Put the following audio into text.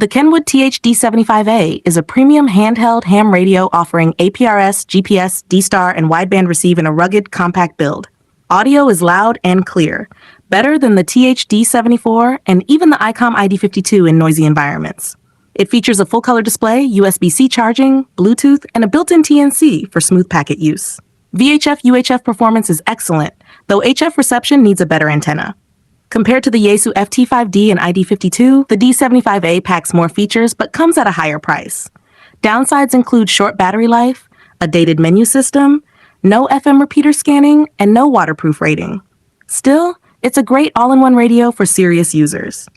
The Kenwood TH-D75A is a premium handheld ham radio offering APRS, GPS, D-Star, and wideband receive in a rugged, compact build. Audio is loud and clear, better than the TH-D74 and even the ICOM ID52 in noisy environments. It features a full-color display, USB-C charging, Bluetooth, and a built-in TNC for smooth packet use. VHF-UHF performance is excellent, though HF reception needs a better antenna. Compared to the Yaesu FT5D and ID52, the D75A packs more features but comes at a higher price. Downsides include short battery life, a dated menu system, no FM repeater scanning, and no waterproof rating. Still, it's a great all-in-one radio for serious users.